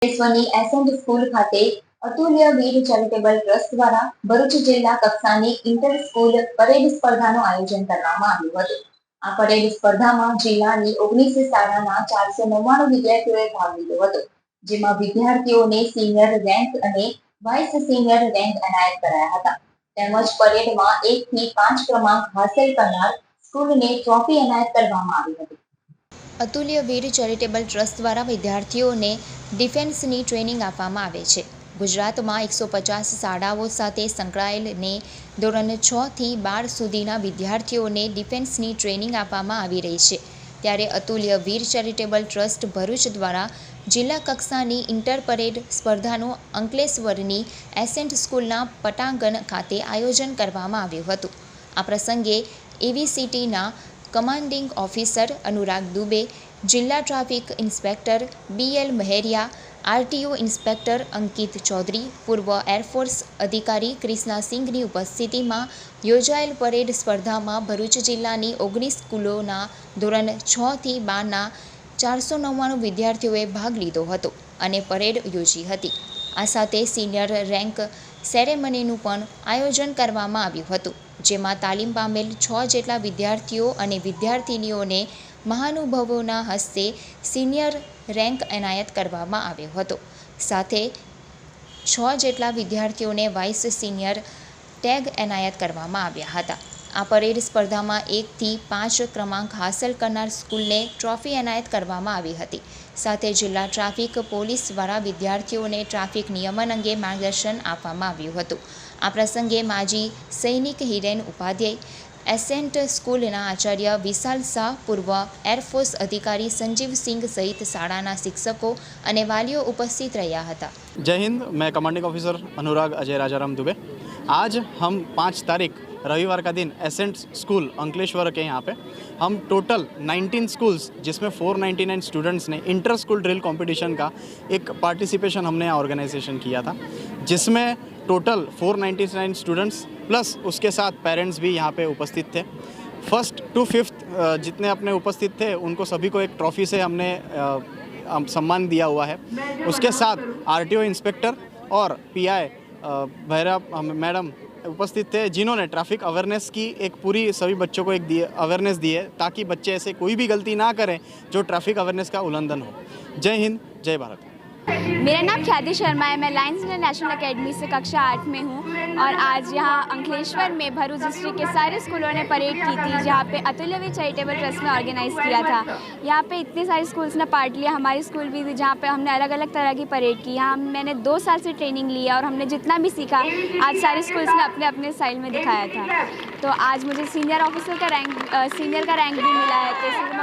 વિશ્વની ascent school ખાતે અતુલ્ય વીર charitable trust દ્વારા ભરૂચ જિલ્લા કક્ષાની ઇન્ટર સ્કૂલ પરેડ સ્પર્ધાનું આયોજન કરવામાં આવ્યું હતું। આ પરેડ સ્પર્ધામાં જિલ્લાની 19 શાળાના 499 વિદ્યાર્થીઓએ ભાગ લીધો હતો, જેમાં વિદ્યાર્થીઓને સિનિયર રેન્ક અને વાઇસ સિનિયર રેન્ક એનાયત કરાયા હતા। તેમજ પરેડમાં 1 થી 5 ક્રમાંક હાંસલ કરનાર સ્કૂલને ટ્રોફી એનાયત કરવામાં આવી હતી। અતુલ્ય વીર ચેરિટેબલ ટ્રસ્ટ દ્વારા વિદ્યાર્થીઓને ડિફેન્સની ટ્રેનિંગ આપવામાં આવે છે। ગુજરાતમાં 150 શાળાઓ સાથે સંકળાયેલને ધોરણ 6 થી 12 સુધીના વિદ્યાર્થીઓને ડિફેન્સની ટ્રેનિંગ આપવામાં આવી રહી છે। ત્યારે અતુલ્ય વીર ચેરિટેબલ ટ્રસ્ટ ભરૂચ દ્વારા જિલ્લા કક્ષાની ઇન્ટર પરેડ સ્પર્ધાનું અંકલેશ્વરની એસેન્ટ સ્કૂલના પટાંગણ ખાતે આયોજન કરવામાં આવ્યું હતું। આ પ્રસંગે એવીસીટીના કમાન્ડિંગ ઓફિસર અનુરાગ દુબે, જિલ્લા traffic inspector BL Maheria, RTO inspector Ankit Chaudhary, પૂર્વ એરફોર્સ અધિકારી ક્રિષ્ના સિંઘની ઉપસ્થિતિમાં યોજાયેલ પરેડ સ્પર્ધામાં ભરૂચ જિલ્લાની 19 સ્કૂલોના ધોરણ 6 થી 12ના 499 વિદ્યાર્થીઓએ ભાગ લીધો હતો અને પરેડ યોજી હતી। આ સાથે સિનિયર રેન્ક સેરેમનીનું પણ આયોજન કરવામાં આવ્યું હતું, જેમાં તાલીમ પામેલ 6 જેટલા વિદ્યાર્થીઓ અને વિદ્યાર્થિનીઓને મહાનુભાવોના હસ્તે સિનિયર રેન્ક એનાયત કરવામાં આવ્યો હતો। સાથે 6 જેટલા વિદ્યાર્થીઓને વાઇસ સિનિયર ટેગ એનાયત કરવામાં આવ્યા હતા। આ પરેડ સ્પર્ધામાં 1 થી 5 ક્રમાંક હાંસલ કરનાર સ્કૂલને ટ્રોફી એનાયત કરવામાં આવી હતી। સાથે જિલ્લા ટ્રાફિક પોલીસ દ્વારા વિદ્યાર્થીઓને ટ્રાફિક નિયમન અંગે માર્ગદર્શન આપવામાં આવ્યું હતું। આ પ્રસંગે માજી સૈનિક હિરેન ઉપાધ્યાય, એસેન્ટ સ્કૂલના આચાર્ય વિશાલ શાહ, પૂર્વ એરફોર્સ અધિકારી संजीव सिंह सहित शाળાના શિક્ષકો અને વાલીઓ ઉપસ્થિત રહ્યા હતા। जय हिंद। मैं कमांडिंग ऑफिसर अनुराग अजय राजाराम दुबे। आज हम 5 तारीख रविवार का दिन एसेंट स्कूल अंकलेश्वर के यहाँ पे हम टोटल 19 स्कूल्स जिसमें 499 स्टूडेंट्स ने इंटर स्कूल ड्रिल कंपटीशन का एक पार्टिसिपेशन हमने ऑर्गेनाइजेशन किया था, जिसमें टोटल 499 स्टूडेंट्स प्लस उसके साथ पेरेंट्स भी यहाँ पे उपस्थित थे। फर्स्ट टू फिफ्थ जितने अपने उपस्थित थे उनको सभी को एक ट्रॉफी से हमने सम्मान दिया हुआ है। उसके साथ आरटीओ इंस्पेक्टर और पीआई भैरा मैडम उपस्थित थे, जिन्होंने ट्रैफिक अवेयरनेस की एक पूरी सभी बच्चों को एक अवेयरनेस दी है, ताकि बच्चे ऐसे कोई भी गलती ना करें जो ट्रैफिक अवेयरनेस का उल्लंघन हो। जय हिंद, जय भारत। मेरा नाम ख्याति शर्मा है। मैं लायंस इंटरनेशनल एकेडमी से कक्षा 8 में हूँ और आज यहाँ अंकलेश्वर में भरूच डिस्ट्रिक्ट के सारे स्कूलों ने परेड की थी, जहाँ पे अतुल्य वीर चैरिटेबल ट्रस्ट ने ऑर्गेनाइज़ किया था। यहाँ पे इतने सारे स्कूल्स ने पार्ट लिया, हमारी स्कूल भी थी, जहाँ पे हमने अलग अलग तरह की परेड की। यहाँ मैंने 2 साल से ट्रेनिंग लिया और हमने जितना भी सीखा आज सारे स्कूल्स ने अपने अपने स्टाइल में दिखाया था। तो आज मुझे सीनियर ऑफिसर का रैंक भी मिला है। तो इसलिए मैं